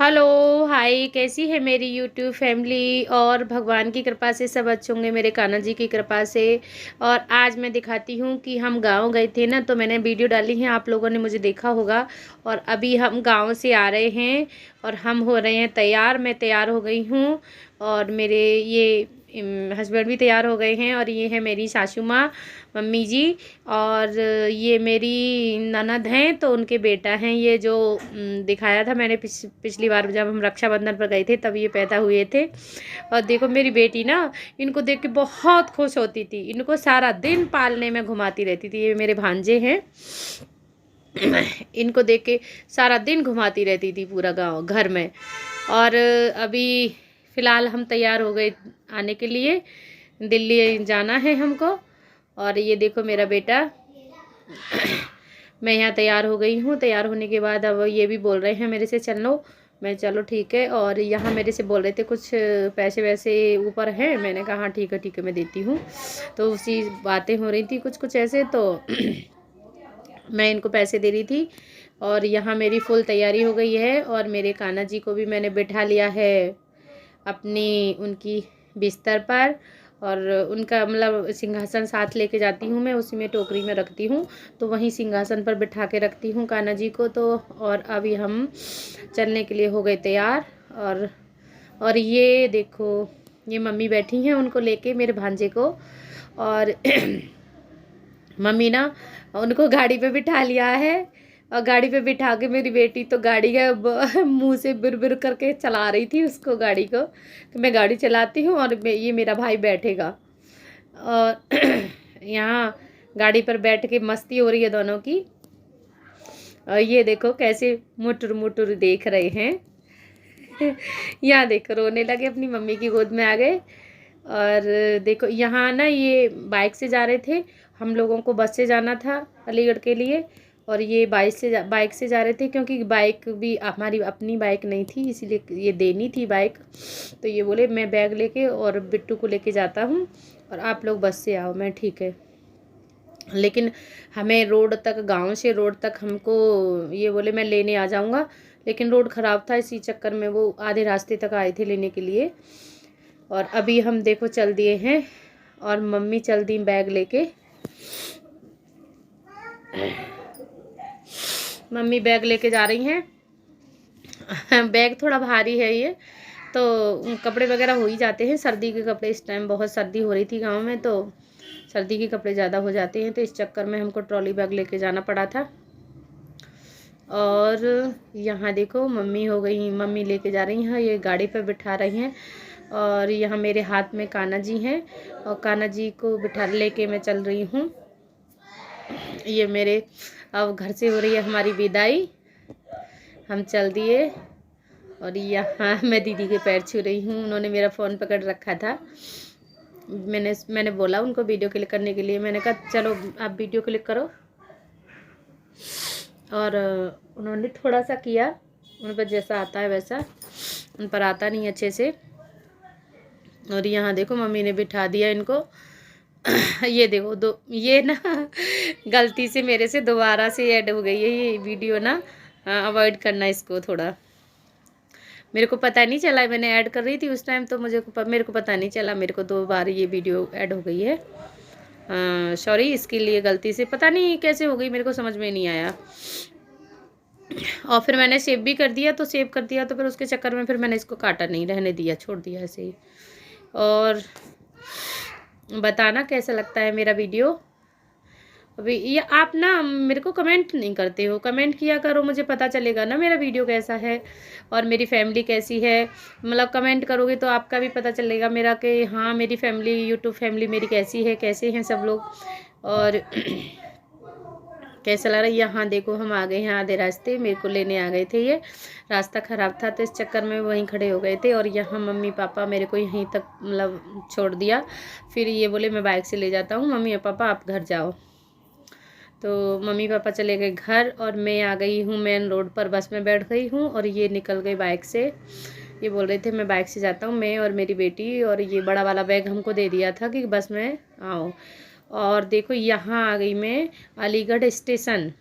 Hello, हाय। कैसी है मेरी यूट्यूब फैमिली? और भगवान की कृपा से सब अच्छे होंगे, मेरे कान्हा जी की कृपा से। और आज मैं दिखाती हूँ कि हम गांव गए थे ना, तो मैंने वीडियो डाली है, आप लोगों ने मुझे देखा होगा। और अभी हम गांव से आ रहे हैं और हम हो रहे हैं तैयार। मैं तैयार हो गई हूँ और मेरे ये हस्बैंड भी तैयार हो गए हैं। और ये है मेरी सासू माँ, मम्मी जी। और ये मेरी ननद हैं, तो उनके बेटा हैं ये जो दिखाया था मैंने पिछली बार जब हम रक्षाबंधन पर गए थे, तब ये पैदा हुए थे। और देखो मेरी बेटी ना, इनको देख के बहुत खुश होती थी, इनको सारा दिन पालने में घुमाती रहती थी। ये मेरे भांजे हैं, इनको देख के सारा दिन घुमाती रहती थी पूरा गांव घर में। और अभी फ़िलहाल हम तैयार हो गए आने के लिए, दिल्ली जाना है हमको। और ये देखो मेरा बेटा, मैं यहाँ तैयार हो गई हूँ। तैयार होने के बाद अब ये भी बोल रहे हैं मेरे से चल लो। मैं चलो ठीक है। और यहाँ मेरे से बोल रहे थे कुछ पैसे वैसे ऊपर हैं, मैंने कहा हाँ ठीक है मैं देती हूँ। तो उसी बातें हो रही थी कुछ कुछ ऐसे, तो मैं इनको पैसे दे रही थी। और यहाँ मेरी फुल तैयारी हो गई है। और मेरे कान्हा जी को भी मैंने बिठा लिया है अपनी उनकी बिस्तर पर। और उनका मतलब सिंहासन साथ लेके जाती हूँ मैं, उसी में टोकरी में रखती हूँ, तो वहीं सिंहासन पर बिठा के रखती हूँ कान्हा जी को। तो और अभी हम चलने के लिए हो गए तैयार। और ये देखो, ये मम्मी बैठी हैं उनको लेके, मेरे भांजे को। और मम्मी ना उनको गाड़ी पे बिठा लिया है। और गाड़ी पे बिठा के मेरी बेटी तो गाड़ी का मुंह से बिर बिर करके चला रही थी उसको, गाड़ी को, कि मैं गाड़ी चलाती हूँ और ये मेरा भाई बैठेगा। और यहाँ गाड़ी पर बैठ के मस्ती हो रही है दोनों की। और ये देखो कैसे मुटुर मुटुर देख रहे हैं। यहाँ देखो रोने लगे, अपनी मम्मी की गोद में आ गए। और देखो यहाँ ना ये बाइक से जा रहे थे, हम लोगों को बस से जाना था अलीगढ़ के लिए। और ये बाइक से जा रहे थे, क्योंकि बाइक भी हमारी अपनी बाइक नहीं थी, इसीलिए ये देनी थी बाइक। तो ये बोले मैं बैग लेके और बिट्टू को लेके जाता हूँ और आप लोग बस से आओ। मैं ठीक है। लेकिन हमें रोड तक, गांव से रोड तक हमको ये बोले मैं लेने आ जाऊँगा, लेकिन रोड ख़राब था, इसी चक्कर में वो आधे रास्ते तक आए थे लेने के लिए। और अभी हम देखो चल दिए हैं और मम्मी चल दी बैग लेके। मम्मी बैग लेके जा रही हैं। बैग थोड़ा भारी है ये, तो कपड़े वगैरह हो ही जाते हैं, सर्दी के कपड़े। इस टाइम बहुत सर्दी हो रही थी गांव में, तो सर्दी के कपड़े ज़्यादा हो जाते हैं, तो इस चक्कर में हमको ट्रॉली बैग लेके जाना पड़ा था। और यहाँ देखो मम्मी हो गई, मम्मी लेके जा रही हैं, ये गाड़ी पर बिठा रही हैं। और यहाँ मेरे हाथ में कान्हा जी हैं और कान्हा जी को बिठा लेके मैं चल रही हूँ। ये मेरे अब घर से हो रही है हमारी विदाई, हम चल दिए। और यहाँ मैं दीदी के पैर छू रही हूँ, उन्होंने मेरा फ़ोन पकड़ रखा था। मैंने बोला उनको वीडियो क्लिक करने के लिए, मैंने कहा चलो आप वीडियो क्लिक करो। और उन्होंने थोड़ा सा किया, उन पर जैसा आता है वैसा, उन पर आता नहीं अच्छे से। और यहाँ देखो मम्मी ने बिठा दिया इनको। ये देखो ये ना गलती से मेरे से दोबारा से ऐड हो गई है ये वीडियो ना, अवॉइड करना इसको थोड़ा। मेरे को पता नहीं चला, मैंने ऐड कर रही थी उस टाइम, तो मेरे को पता नहीं चला, मेरे को 2 बार ये वीडियो ऐड हो गई है। सॉरी इसके लिए, गलती से पता नहीं कैसे हो गई, मेरे को समझ में नहीं आया। और फिर मैंने सेव भी कर दिया, तो सेव कर दिया तो फिर उसके चक्कर में फिर मैंने इसको काटा नहीं, रहने दिया, छोड़ दिया ऐसे ही। और बताना कैसा लगता है मेरा वीडियो। अभी ये आप ना मेरे को कमेंट नहीं करते हो, कमेंट किया करो, मुझे पता चलेगा ना मेरा वीडियो कैसा है और मेरी फैमिली कैसी है। मतलब कमेंट करोगे तो आपका भी पता चलेगा मेरा, कि हाँ मेरी फैमिली, यूट्यूब फैमिली मेरी कैसी है, कैसे हैं सब लोग। और कैसा लग रहा है। यहाँ देखो हम आ गए हैं आधे रास्ते, मेरे को लेने आ गए थे, ये रास्ता ख़राब था तो इस चक्कर में वहीं खड़े हो गए थे। और यहाँ मम्मी पापा मेरे को यहीं तक मतलब छोड़ दिया, फिर ये बोले मैं बाइक से ले जाता हूँ, मम्मी और पापा आप घर जाओ। तो मम्मी पापा चले गए घर और मैं आ गई हूँ मेन रोड पर, बस में बैठ गई हूँ और ये निकल गई बाइक से। ये बोल रहे थे मैं बाइक से जाता हूँ, मैं और मेरी बेटी। और ये बड़ा वाला बैग हमको दे दिया था कि बस में आओ। और देखो यहाँ आ गई मैं अलीगढ़ स्टेशन।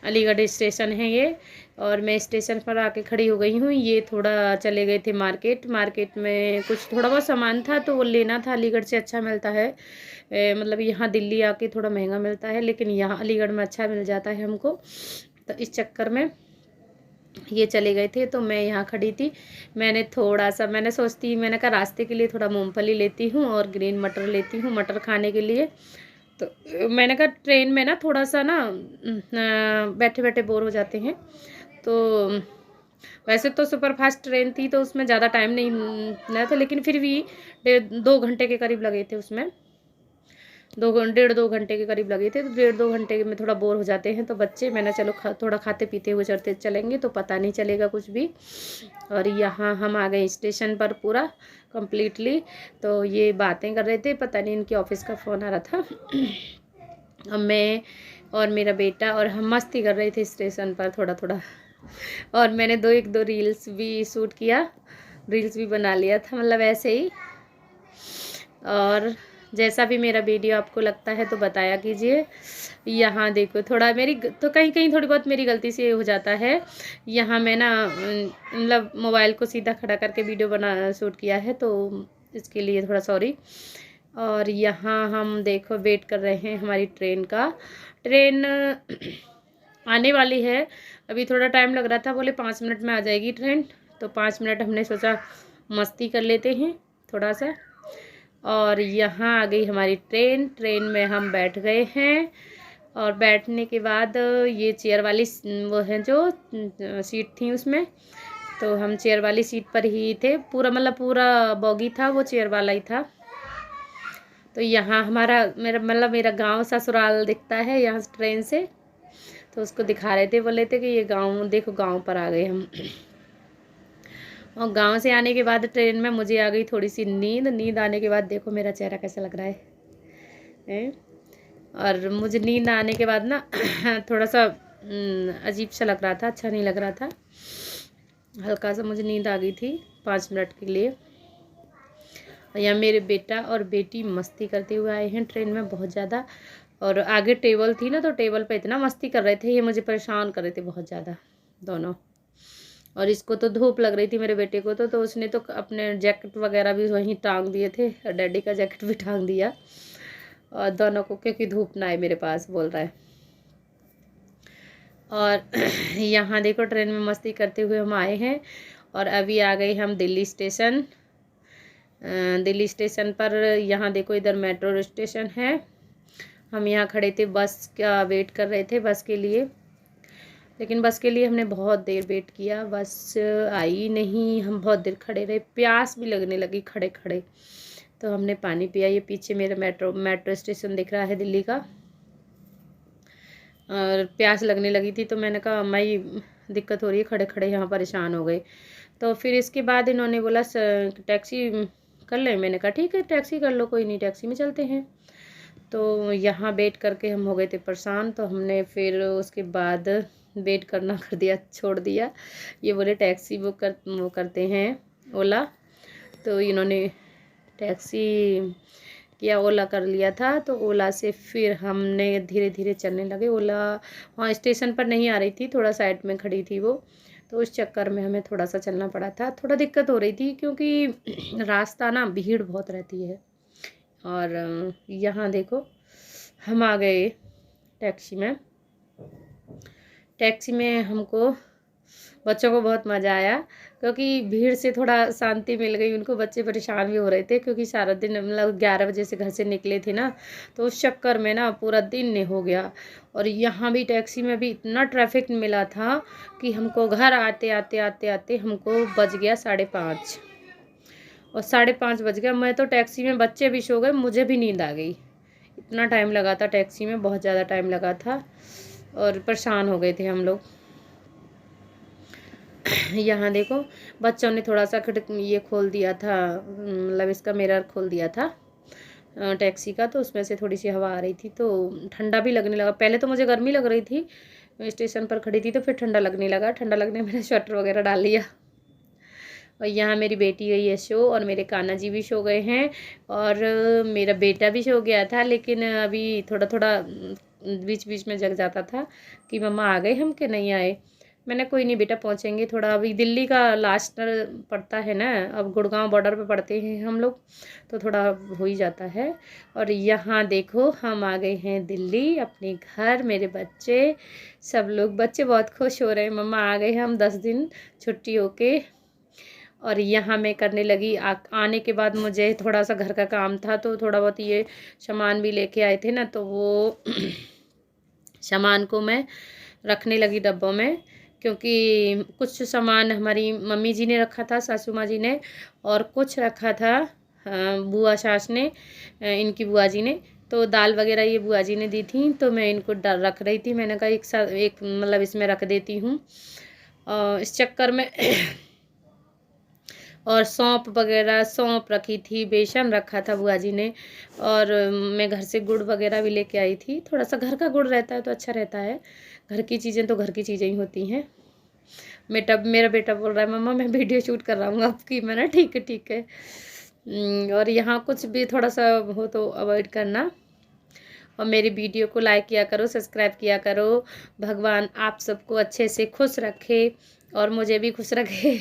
अलीगढ़ स्टेशन है ये। और मैं स्टेशन पर आके खड़ी हो गई हूँ। ये थोड़ा चले गए थे मार्केट। मार्केट में कुछ थोड़ा बहुत सामान था तो वो लेना था। अलीगढ़ से अच्छा मिलता है, मतलब यहाँ दिल्ली आके थोड़ा महंगा मिलता है, लेकिन यहाँ अलीगढ़ में अच्छा मिल जाता है हमको। तो इस चक्कर में ये चले गए थे तो मैं यहाँ खड़ी थी। मैंने थोड़ा सा, मैंने कहा रास्ते के लिए थोड़ा मूंगफली लेती हूँ और ग्रीन मटर लेती हूँ, मटर खाने के लिए। तो मैंने कहा ट्रेन में ना थोड़ा सा ना बैठे बैठे बोर हो जाते हैं। तो वैसे तो सुपर फास्ट ट्रेन थी तो उसमें ज़्यादा टाइम नहीं लगा था, लेकिन फिर भी 2 घंटे के करीब लगे थे उसमें। 1.5-2 घंटे के करीब लगे थे। तो 1.5-2 घंटे में थोड़ा बोर हो जाते हैं तो बच्चे, मैंने चलो थोड़ा खाते पीते हुए चलते चलेंगे तो पता नहीं चलेगा कुछ भी। और यहाँ हम आ गए स्टेशन पर पूरा कम्प्लीटली। तो ये बातें कर रहे थे, पता नहीं इनके ऑफिस का फ़ोन आ रहा था। अब मैं और मेरा बेटा और हम मस्ती कर रहे थे स्टेशन पर थोड़ा थोड़ा। और मैंने एक दो रील्स भी शूट किया, रील्स भी बना लिया था, मतलब ऐसे ही। और जैसा भी मेरा वीडियो आपको लगता है तो बताया कीजिए। यहाँ देखो थोड़ा मेरी तो कहीं कहीं थोड़ी बहुत मेरी गलती से हो जाता है। यहाँ मैं ना मतलब मोबाइल को सीधा खड़ा करके वीडियो बना शूट किया है, तो इसके लिए थोड़ा सॉरी। और यहाँ हम देखो वेट कर रहे हैं हमारी ट्रेन का। ट्रेन आने वाली है, अभी थोड़ा टाइम लग रहा था, बोले 5 मिनट में आ जाएगी ट्रेन। तो 5 मिनट हमने सोचा मस्ती कर लेते हैं थोड़ा सा। और यहाँ आ गई हमारी ट्रेन। ट्रेन में हम बैठ गए हैं और बैठने के बाद ये चेयर वाली वो है जो सीट थी उसमें, तो हम चेयर वाली सीट पर ही थे। पूरा मतलब पूरा बॉगी था वो चेयर वाला ही था। तो यहाँ मेरा गांव ससुराल दिखता है यहाँ ट्रेन से। तो उसको दिखा रहे थे, बोले थे कि ये गांव देखो, गांव पर आ गए हम। और गांव से आने के बाद ट्रेन में मुझे आ गई थोड़ी सी नींद आने के बाद देखो मेरा चेहरा कैसा लग रहा है। और मुझे नींद आने के बाद ना थोड़ा सा अजीब सा लग रहा था, अच्छा नहीं लग रहा था, हल्का सा मुझे नींद आ गई थी 5 मिनट के लिए। यहाँ मेरे बेटा और बेटी मस्ती करते हुए आए हैं ट्रेन में बहुत ज़्यादा। और आगे टेबल थी ना, तो टेबल पे इतना मस्ती कर रहे थे, ये मुझे परेशान कर रहे थे बहुत ज़्यादा दोनों। और इसको तो धूप लग रही थी मेरे बेटे को, तो उसने तो अपने जैकेट वगैरह भी वहीं टांग दिए थे, डैडी का जैकेट भी टांग दिया। और दोनों को, क्योंकि धूप ना आए मेरे पास, बोल रहा है। और यहाँ देखो ट्रेन में मस्ती करते हुए हम आए हैं। और अभी आ गए हम दिल्ली स्टेशन। दिल्ली स्टेशन पर यहाँ देखो इधर मेट्रो स्टेशन है। हम यहाँ खड़े थे, बस का वेट कर रहे थे बस के लिए, लेकिन बस के लिए हमने बहुत देर वेट किया, बस आई नहीं। हम बहुत देर खड़े रहे, प्यास भी लगने लगी खड़े खड़े, तो हमने पानी पिया। ये पीछे मेरा मेट्रो स्टेशन दिख रहा है दिल्ली का। और प्यास लगने लगी थी तो मैंने कहा अम्मा ये दिक्कत हो रही है, खड़े खड़े यहाँ परेशान हो गए। तो फिर इसके बाद इन्होंने बोला टैक्सी कर लें। मैंने कहा ठीक है टैक्सी कर लो, कोई नहीं, टैक्सी में चलते हैं। तो यहाँ वेट करके हम हो गए थे परेशान, तो हमने फिर उसके बाद वेट करना कर दिया, छोड़ दिया। ये बोले टैक्सी वो करते हैं ओला, तो इन्होंने टैक्सी किया, ओला कर लिया था। तो ओला से फिर हमने धीरे धीरे चलने लगे। ओला वहाँ स्टेशन पर नहीं आ रही थी, थोड़ा साइड में खड़ी थी वो, तो उस चक्कर में हमें थोड़ा सा चलना पड़ा था। थोड़ा दिक्कत हो रही थी क्योंकि रास्ता ना भीड़ बहुत रहती है। और यहाँ देखो हम आ गए टैक्सी में। टैक्सी में हमको बच्चों को बहुत मज़ा आया क्योंकि भीड़ से थोड़ा शांति मिल गई उनको। बच्चे परेशान भी हो रहे थे क्योंकि सारा दिन मतलब 11 बजे से घर से निकले थे ना, तो उस चक्कर में ना पूरा दिन हो गया। और यहाँ भी टैक्सी में भी इतना ट्रैफिक मिला था कि हमको घर आते आते आते आते हमको बज गया 5:30। और 5:30 बज गया। मैं तो टैक्सी में, बच्चे भी सो गए, मुझे भी नींद आ गई। इतना टाइम लगा था टैक्सी में, बहुत ज़्यादा टाइम लगा था और परेशान हो गए थे हम लोग। यहाँ देखो बच्चों ने थोड़ा सा ये खोल दिया था, मतलब इसका मिरर खोल दिया था टैक्सी का, तो उसमें से थोड़ी सी हवा आ रही थी, तो ठंडा भी लगने लगा। पहले तो मुझे गर्मी लग रही थी, स्टेशन पर खड़ी थी, तो फिर ठंडा लगने लगा। ठंडा लगने मैंने स्वेटर वगैरह डाल लिया। और यहाँ मेरी बेटी गई है शो, और मेरे कान्हा जी भी सो गए हैं, और मेरा बेटा भी सो गया था, लेकिन अभी थोड़ा थोड़ा बीच बीच में जग जाता था कि मम्मा आ गए हम कि नहीं आए। मैंने कोई नहीं बेटा पहुँचेंगे, थोड़ा अभी दिल्ली का लास्ट पड़ता है ना, अब गुड़गांव बॉर्डर पे पड़ते हैं हम लोग, तो थोड़ा हो ही जाता है। और यहाँ देखो हम आ गए हैं दिल्ली अपने घर, मेरे बच्चे सब लोग, बच्चे बहुत खुश हो रहे हैं, मम्मा आ गए हम 10 दिन छुट्टी होके। और यहाँ मैं करने लगी आने के बाद मुझे थोड़ा सा घर का काम था, तो थोड़ा बहुत ये सामान भी लेके आए थे ना, तो वो सामान को मैं रखने लगी डब्बों में, क्योंकि कुछ सामान हमारी मम्मी जी ने रखा था, सासू माँ जी ने, और कुछ रखा था बुआ सास ने, इनकी बुआ जी ने। तो दाल वगैरह ये बुआ जी ने दी थी, तो मैं इनको रख रही थी। मैंने कहा एक साथ एक मतलब इसमें रख देती हूँ इस चक्कर में। और सौंफ वगैरह, सौंफ रखी थी, बेसन रखा था बुआ जी ने, और मैं घर से गुड़ वगैरह भी लेके आई थी। थोड़ा सा घर का गुड़ रहता है तो अच्छा रहता है, घर की चीज़ें तो घर की चीज़ें ही होती हैं। मेरा बेटा बोल रहा है मम्मा मैं वीडियो शूट कर रहा हूँ आपकी। मैंने ठीक है ठीक है। और यहाँ कुछ भी थोड़ा सा हो तो अवॉइड करना, और मेरी वीडियो को लाइक किया करो, सब्सक्राइब किया करो। भगवान आप सबको अच्छे से खुश रखे और मुझे भी खुश रखे।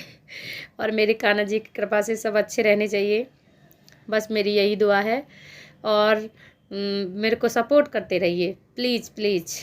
और मेरे कान्हा जी की कृपा से सब अच्छे रहने चाहिए, बस मेरी यही दुआ है। और मेरे को सपोर्ट करते रहिए प्लीज़ प्लीज़।